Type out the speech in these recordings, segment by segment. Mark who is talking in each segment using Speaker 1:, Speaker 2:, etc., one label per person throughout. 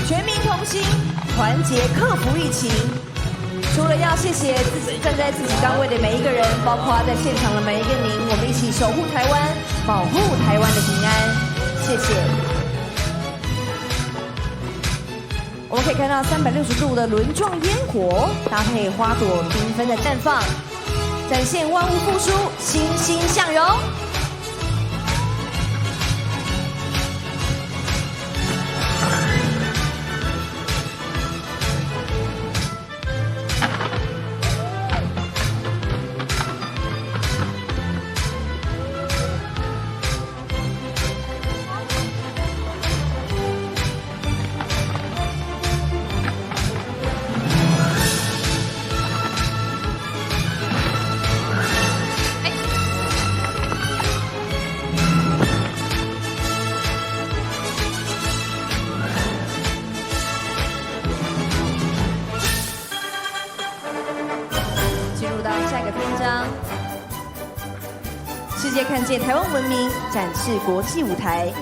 Speaker 1: 全民同心，团结克服疫情。除了要谢谢站在自己岗位的每一个人，包括在现场的每一个您，我们一起守护台湾，保护台湾的平安。谢谢。我们可以看到360度的轮状烟火，搭配花朵缤纷的绽放，展现万物复苏，欣欣向荣。下一个篇章，世界看见台湾文明，展翅国际舞台。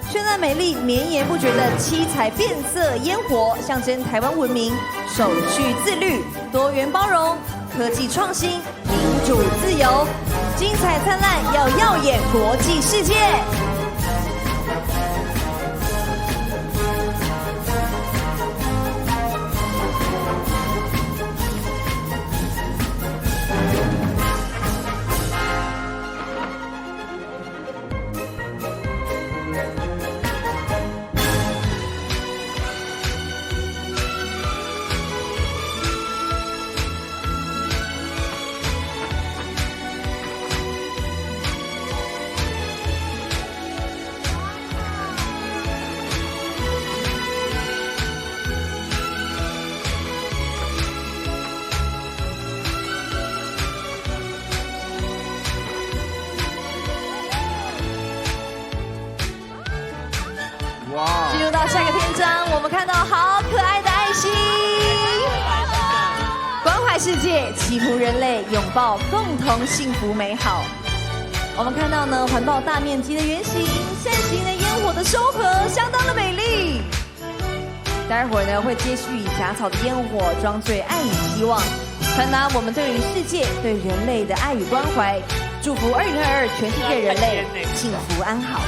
Speaker 1: 绚烂美丽、绵延不绝的七彩变色烟火，象征台湾文明守序自律、多元包容、科技创新、民主自由，精彩灿烂，要耀眼国际世界。进入到下个篇章，我们看到好可爱的爱心，关怀世界，祈福人类，拥抱共同幸福美好。我们看到呢，环抱大面积的圆形，扇形的烟火的收合，相当的美丽。待会儿呢，会接续以假草的烟火，装缀爱与希望，传达我们对于世界、对人类的爱与关怀，祝福2022全世界人类幸福安好。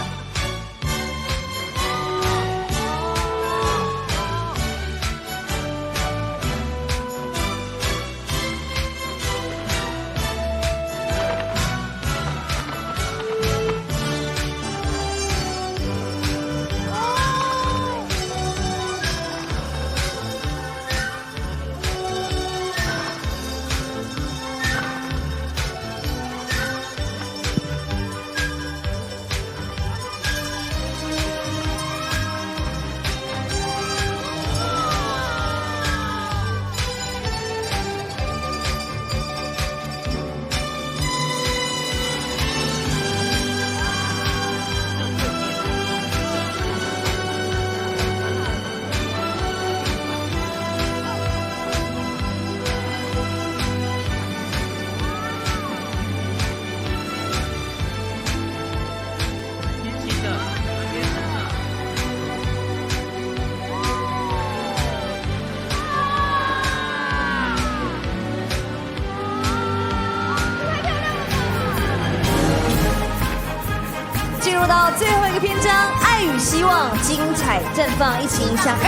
Speaker 1: 到最后一个篇章，爱与希望，精彩绽放，一起迎向2022。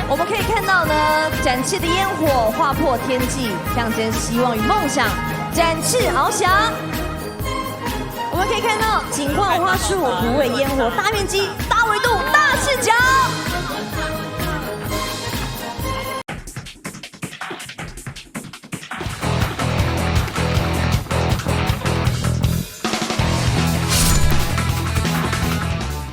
Speaker 1: 我们可以看到呢，展翅的烟火划破天际，象征希望与梦想，展翅翱翔。我们可以看到景框花束、虎尾烟火、大面积、大纬度、